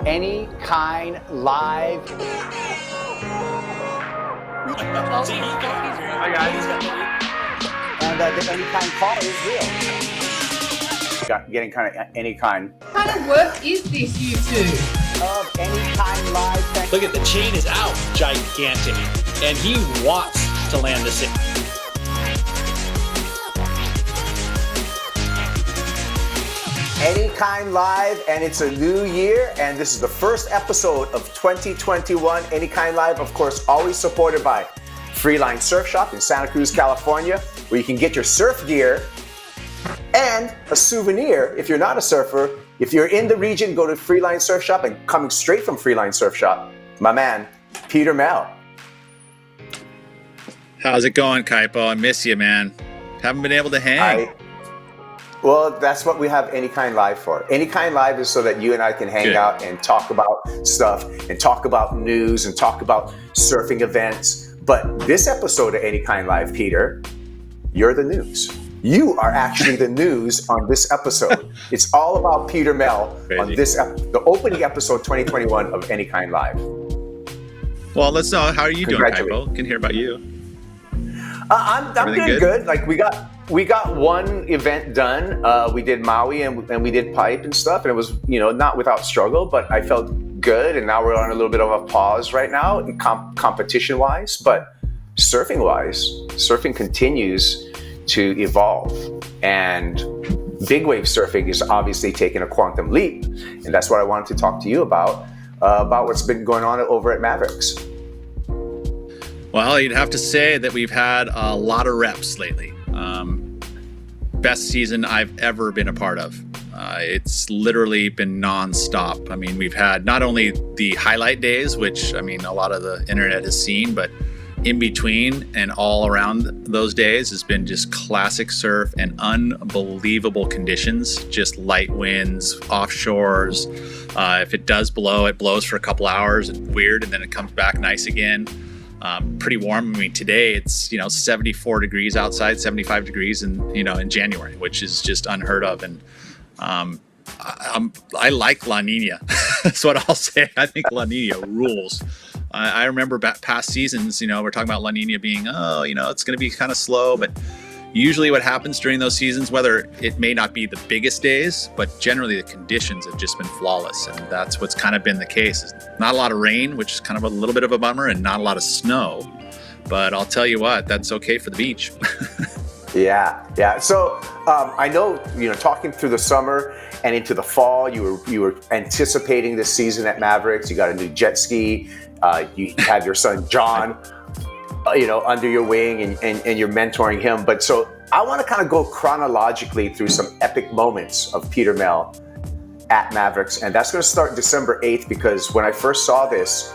Any Kine live. Hi guys. And the Any Kine call is real. Getting kind of Any Kine. What kind of work is this, you two? Of Any Kine live. Look at the chain is out, gigantic, and he wants to land the same. Any Kine live, and it's a new year, and this is the first episode of 2021. Any Kine live, of course, always supported by Freeline Surf Shop in Santa Cruz, California, where you can get your surf gear and a souvenir if you're not a surfer. If you're in the region, go to Freeline Surf Shop, and coming straight from Freeline Surf Shop, my man, Peter Mel. How's it going, Kaipo? I miss you, man. Haven't been able to hang. Well, that's what we have Any Kine Live for. Any Kine Live is so that you and I can hang out and talk about stuff and talk about news and talk about surfing events. But this episode of Any Kine Live, Peter, you're the news. You are actually the news on this episode. It's all about Peter Mel on this the opening episode 2021 of Any Kine Live. Well, let's know, how are you doing, Kaipo? Can hear about you. I'm doing good. Like we got one event done. We did Maui and we did pipe and stuff, and it was not without struggle, but I felt good. And now we're on a little bit of a pause right now, competition wise, but surfing continues to evolve, and big wave surfing is obviously taking a quantum leap, and that's what I wanted to talk to you about what's been going on over at Mavericks. Well, you'd have to say that we've had a lot of reps lately. Best season I've ever been a part of. It's literally been nonstop. I mean, we've had not only the highlight days, which a lot of the internet has seen, but in between and all around those days has been just classic surf and unbelievable conditions, just light winds, offshores. If it does blow, it blows for a couple hours and weird, and then it comes back nice again. Pretty warm. I mean, today it's 74 degrees outside, 75 degrees in January, which is just unheard of. And I like La Nina. That's what I'll say. I think La Nina rules. I remember past seasons, we're talking about La Nina being, it's going to be kind of slow, but usually what happens during those seasons, whether it may not be the biggest days, but generally the conditions have just been flawless. And that's what's kind of been the case. Not a lot of rain, which is kind of a little bit of a bummer, and not a lot of snow. But I'll tell you what, that's okay for the beach. Yeah. So I know, talking through the summer and into the fall, you were anticipating this season at Mavericks. You got a new jet ski. You have your son John, under your wing, and you're mentoring him. But so I want to kind of go chronologically through some epic moments of Peter Mel at Mavericks, and that's going to start December 8th, because when I first saw this,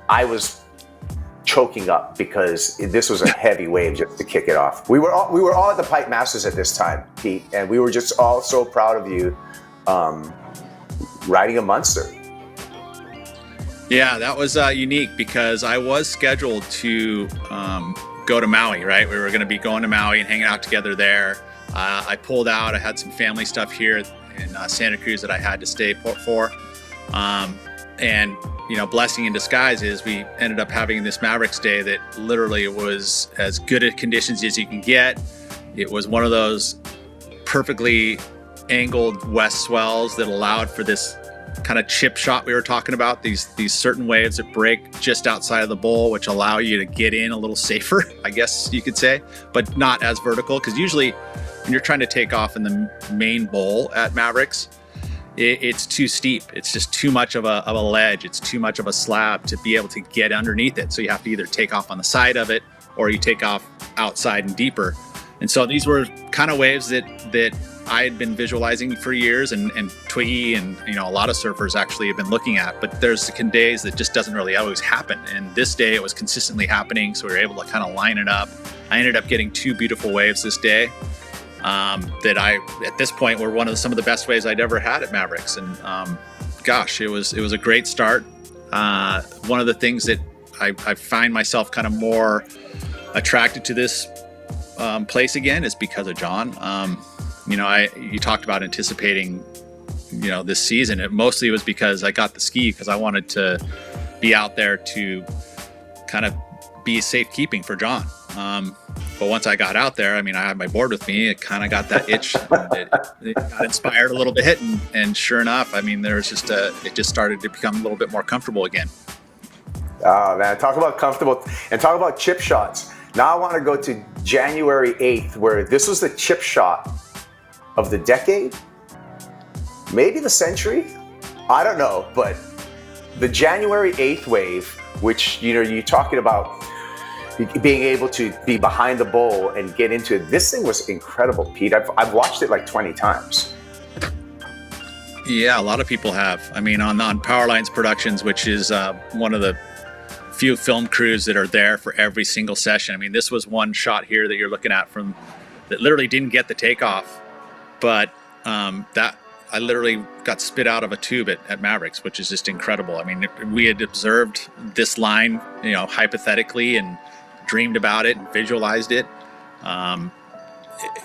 I was choking up, because this was a heavy wave just to kick it off. We were all at the Pipe Masters at this time, Pete, and we were just all so proud of you riding a Munster. Yeah, that was unique, because I was scheduled to go to Maui, right? We were going to be going to Maui and hanging out together there. I pulled out. I had some family stuff here in Santa Cruz that I had to stay put for. And, blessing in disguise is we ended up having this Mavericks day that literally was as good at conditions as you can get. It was one of those perfectly angled west swells that allowed for this kind of chip shot we were talking about, these certain waves that break just outside of the bowl, which allow you to get in a little safer, I guess you could say, but not as vertical, because usually when you're trying to take off in the main bowl at Mavericks, it's too steep. It's just too much of a ledge. It's too much of a slab to be able to get underneath it. So you have to either take off on the side of it, or you take off outside and deeper. And so these were kind of waves that I had been visualizing for years, and Twiggy and a lot of surfers actually have been looking at, but there's days that just doesn't really always happen. And this day it was consistently happening, so we were able to kind of line it up. I ended up getting two beautiful waves this day that at this point were some of the best waves I'd ever had at Mavericks. And gosh, it was a great start. One of the things that I find myself kind of more attracted to this place again is because of John. You talked about anticipating this season. It mostly was because I got the ski because I wanted to be out there to kind of be safekeeping for John. But once I got out there, I mean, I had my board with me. It kind of got that itch. It got inspired a little bit, and sure enough, I mean, it just started to become a little bit more comfortable again. Oh man, talk about comfortable and talk about chip shots. Now I want to go to January 8th, where this was the chip shot of the decade, maybe the century. I don't know, but the January 8th wave, which you're talking about being able to be behind the bowl and get into it. This thing was incredible, Pete. I've watched it like 20 times. Yeah, a lot of people have. I mean, on Powerlines Productions, which is one of the few film crews that are there for every single session. I mean, this was one shot here that you're looking at that literally didn't get the takeoff, but that I literally got spit out of a tube at Mavericks, which is just incredible. I mean, we had observed this line, hypothetically, and dreamed about it and visualized it.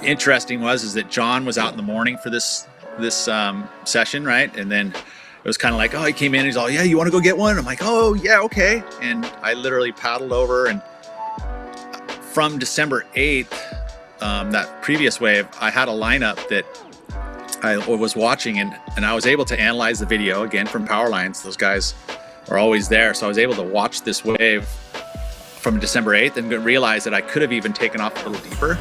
Interesting is that John was out in the morning for this session, right? And then it was kind of like, he came in, he's all, yeah, you want to go get one? I'm like, oh yeah, okay. And I literally paddled over, and from December 8th, that previous wave, I had a lineup that I was watching, and I was able to analyze the video again from Powerlines. Those guys are always there. So I was able to watch this wave from December 8th and realize that I could have even taken off a little deeper.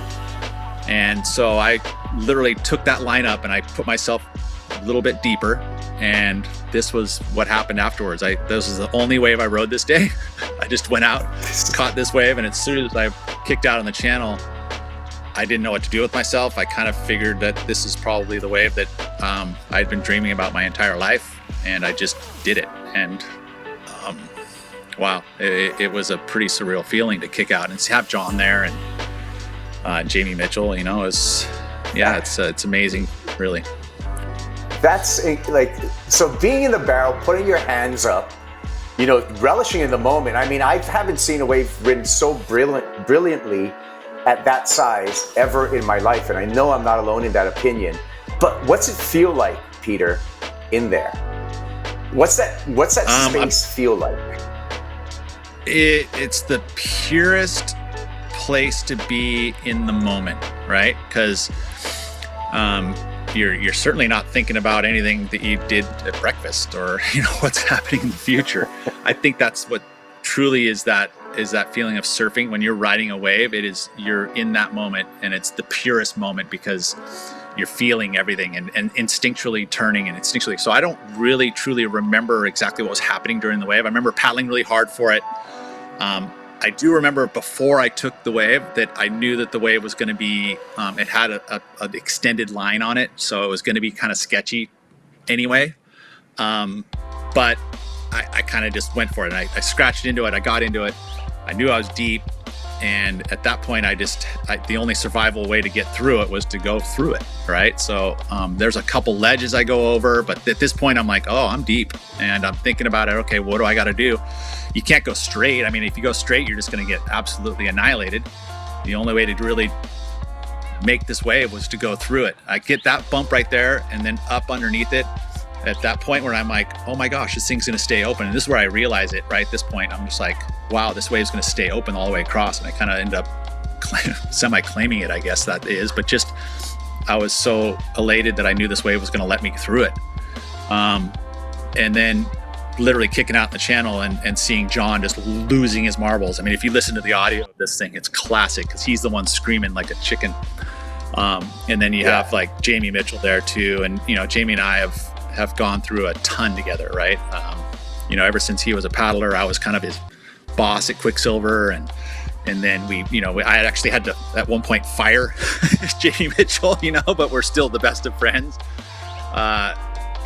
And so I literally took that lineup and I put myself a little bit deeper. And this was what happened afterwards. This was the only wave I rode this day. I just went out, caught this wave, and as soon as I kicked out on the channel, I didn't know what to do with myself. I kind of figured that this is probably the wave that I'd been dreaming about my entire life, and I just did it. And wow, it was a pretty surreal feeling to kick out and have John there and Jamie Mitchell. It's amazing, really. That's like, so being in the barrel, putting your hands up, relishing in the moment. I mean, I haven't seen a wave ridden so brilliantly at that size ever in my life, and I know I'm not alone in that opinion. But what's it feel like, Peter, in there? What's that space feel like? It's the purest place to be in the moment, right? Because you're certainly not thinking about anything that you did at breakfast or what's happening in the future. I think that's what truly is that feeling of surfing. When you're riding a wave, you're in that moment, and it's the purest moment because you're feeling everything and instinctually turning and instinctually. So I don't really truly remember exactly what was happening during the wave. I remember paddling really hard for it. I do remember before I took the wave that I knew that the wave was going to be, it had an extended line on it, so it was going to be kind of sketchy anyway. But I kind of just went for it. I scratched into it. I got into it. I knew I was deep. And at that point, the only survival way to get through it was to go through it, right? So there's a couple ledges I go over, but at this point, I'm like, I'm deep. And I'm thinking about it, okay, what do I got to do? You can't go straight. I mean, if you go straight, you're just going to get absolutely annihilated. The only way to really make this wave was to go through it. I get that bump right there and then up underneath it. At that point where I'm like, oh my gosh, this thing's going to stay open. And this is where I realize it, right? At this point, I'm just like, wow, this wave's going to stay open all the way across. And I kind of end up semi-claiming it, I guess that is. But just, I was so elated that I knew this wave was going to let me through it. And then literally kicking out in the channel and seeing John just losing his marbles. I mean, if you listen to the audio of this thing, it's classic because he's the one screaming like a chicken. And then you have like Jamie Mitchell there too. And, Jamie and I have gone through a ton together, right? Ever since he was a paddler, I was kind of his boss at Quicksilver, and then I actually had to at one point fire Jamie Mitchell, but we're still the best of friends.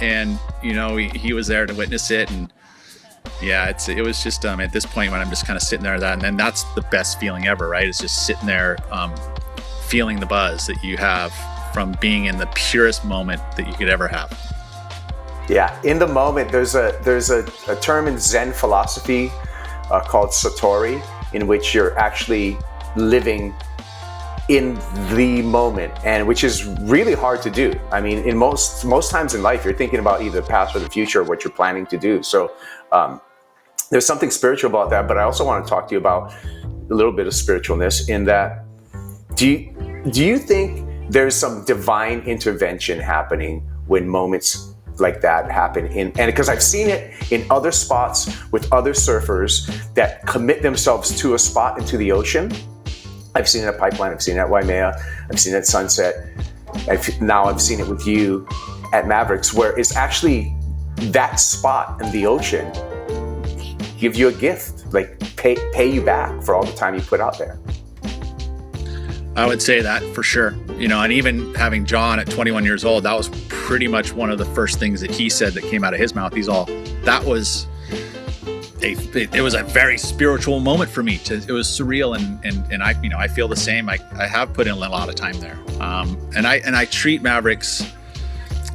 And he was there to witness it, and yeah, it was just at this point when I'm just kind of sitting there, and then that's the best feeling ever, right? It's just sitting there, feeling the buzz that you have from being in the purest moment that you could ever have. Yeah, in the moment, there's a term in Zen philosophy called Satori, in which you're actually living in the moment, and which is really hard to do. I mean, in most times in life, you're thinking about either the past or the future, or what you're planning to do. So there's something spiritual about that. But I also want to talk to you about a little bit of spiritualness in that. Do you think there's some divine intervention happening when moments like that happen? And because I've seen it in other spots with other surfers that commit themselves to a spot into the ocean. I've seen it at Pipeline, I've seen it at Waimea, I've seen it at Sunset. Now I've seen it with you at Mavericks, where it's actually that spot in the ocean give you a gift, like pay you back for all the time you put out there. I would say that for sure. And even having John at 21 years old, that was pretty much one of the first things that he said that came out of his mouth. It was a very spiritual moment for me. It was surreal, and I feel the same. I have put in a lot of time there, and I treat Mavericks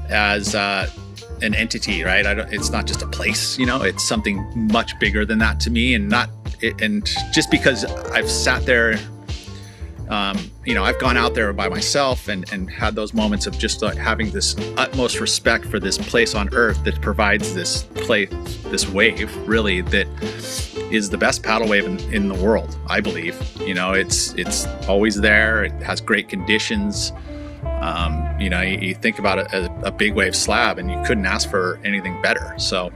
as an entity, right? It's not just a place, it's something much bigger than that to me, and just because I've sat there. I've gone out there by myself and had those moments of just having this utmost respect for this place on earth that provides this wave, really, that is the best paddle wave in the world, I believe. It's always there. It has great conditions. You think about it as a big wave slab, and you couldn't ask for anything better. So,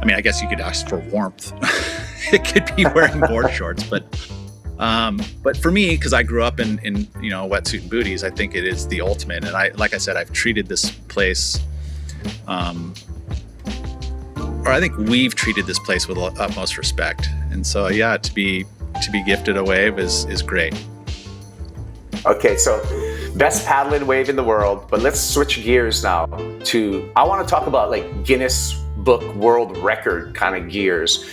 I guess you could ask for warmth. It could be wearing board shorts, but for me, because I grew up in wetsuit and booties, I think it is the ultimate. And like I said, I've treated this place, or I think we've treated this place with utmost respect. And so, yeah, to be gifted a wave is great. Okay, so best paddling wave in the world, but let's switch gears now to, I want to talk about like Guinness Book World Record kind of gears.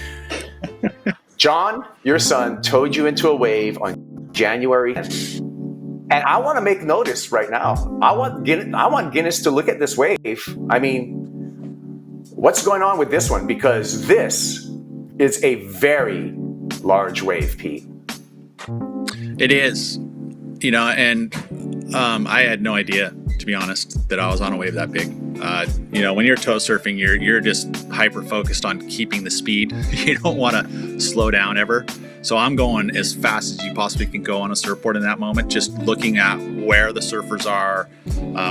John, your son, towed you into a wave on January 10th. And I want to make notice right now. I want Guinness to look at this wave. What's going on with this one? Because this is a very large wave, Pete. It is, and I had no idea, to be honest, that I was on a wave that big. When you're tow surfing, you're just hyper focused on keeping the speed. You don't want to slow down ever. So I'm going as fast as you possibly can go on a surfboard in that moment, just looking at where the surfers are,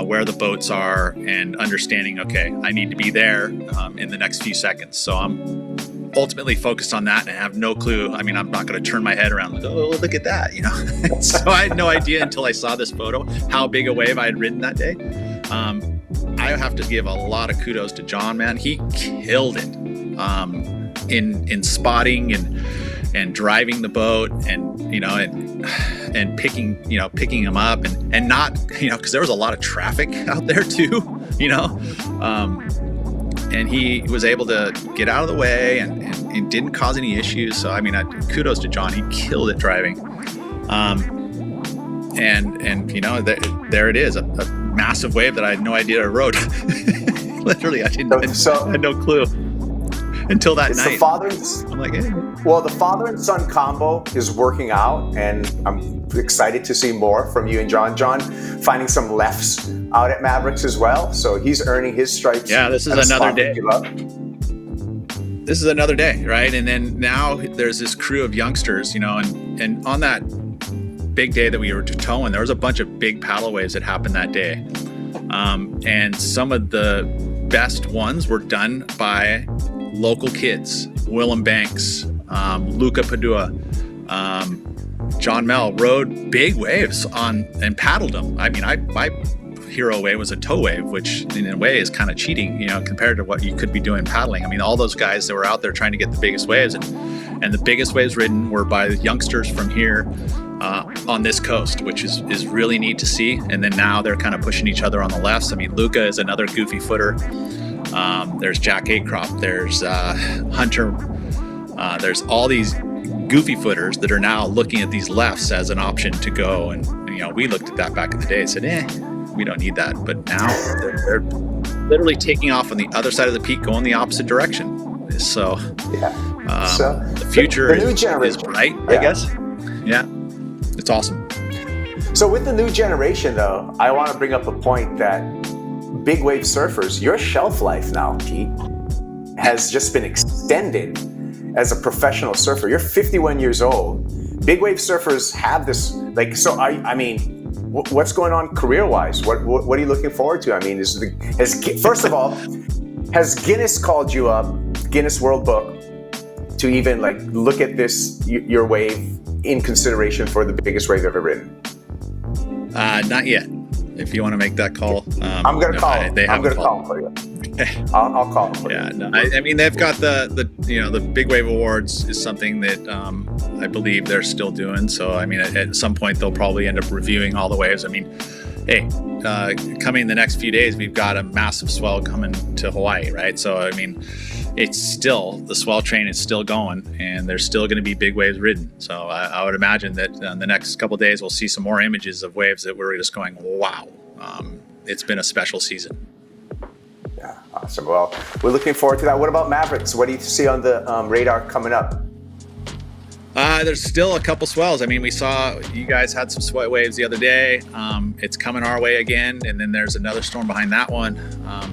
where the boats are, and understanding, okay, I need to be there in the next few seconds. So I'm ultimately focused on that and have no clue. I'm not going to turn my head around like, oh, look at that, So I had no idea until I saw this photo how big a wave I had ridden that day. I have to give a lot of kudos to John, man. He killed it in spotting and driving the boat and picking him up and not, because there was a lot of traffic out there too, and he was able to get out of the way and didn't cause any issues. So, kudos to John. He killed it driving. There it is, a massive wave that I had no idea I rode. Literally, I had no clue until that night. I'm like, hey. Well, the father and son combo is working out, and I'm excited to see more from you and John. John finding some lefts out at Mavericks as well, so he's earning his stripes. Yeah, this is another day. This is another day, right? And then now there's this crew of youngsters, and on that big day that we were towing, there was a bunch of big paddle waves that happened that day. And some of the best ones were done by local kids. Willem Banks, Luca Padua, John Mel rode big waves and paddled them. My hero wave was a tow wave, which in a way is kind of cheating, compared to what you could be doing paddling. All those guys that were out there trying to get the biggest waves, and the biggest waves ridden were by the youngsters from here on this coast, which is really neat to see. And then now they're kind of pushing each other on the lefts. Luca is another goofy footer. There's Jack Acrop, there's Hunter, there's all these goofy footers that are now looking at these lefts as an option to go. And we looked at that back in the day and said, we don't need that. But now they're literally taking off on the other side of the peak, going the opposite direction. So, the future is bright, I guess. Yeah, it's awesome. So with the new generation, though, I want to bring up a point that big wave surfers, your shelf life now, Pete, has just been extended as a professional surfer. You're 51 years old. Big wave surfers have this, like, so I mean, what's going on career-wise? What are you looking forward to? I mean, first of all, has Guinness called you up, Guinness World Book, to even like look at this, your wave, in consideration for the biggest wave ever ridden? Not yet. If you want to make that call, I'm going to call. I'm going to call for you. I'll call for you. Yeah, no, I mean, they've got the Big Wave Awards is something that I believe they're still doing. So I mean, at some point they'll probably end up reviewing all the waves. I mean, hey, coming in the next few days, we've got a massive swell coming to Hawaii, right? So I mean, it's still, the swell train is still going, and there's still going to be big waves ridden. So I would imagine that in the next couple of days, we'll see some more images of waves that we're just going, wow, it's been a special season. Yeah, awesome. Well, we're looking forward to that. What about Mavericks? What do you see on the radar coming up? There's still a couple swells. I mean, we saw you guys had some sweat waves the other day. It's coming our way again, and then there's another storm behind that one.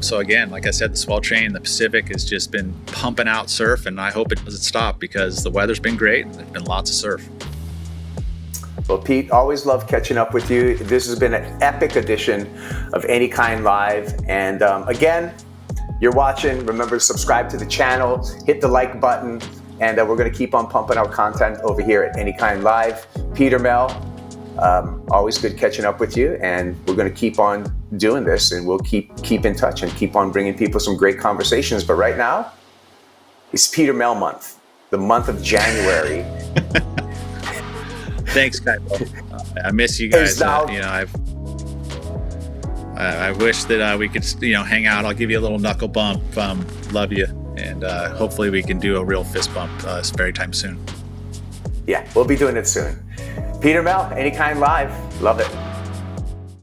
So again, like I said, the swell train, the Pacific, has just been pumping out surf, and I hope it doesn't stop because the weather's been great and there's been lots of surf. Well, Pete, always love catching up with you. This has been an epic edition of Any Kine Live. And again, you're watching. Remember to subscribe to the channel, hit the like button, and we're going to keep on pumping out content over here at Any Kine Live. Peter, Mel, always good catching up with you, and we're going to keep on doing this, and we'll keep in touch and keep on bringing people some great conversations. But right now, it's Peter Mel month, the month of January. Thanks, Kaipo. I miss you guys. I wish that we could, hang out. I'll give you a little knuckle bump. Love you. And hopefully we can do a real fist bump very time soon. Yeah, we'll be doing it soon. Peter Mel, Any Kine Live. Love it.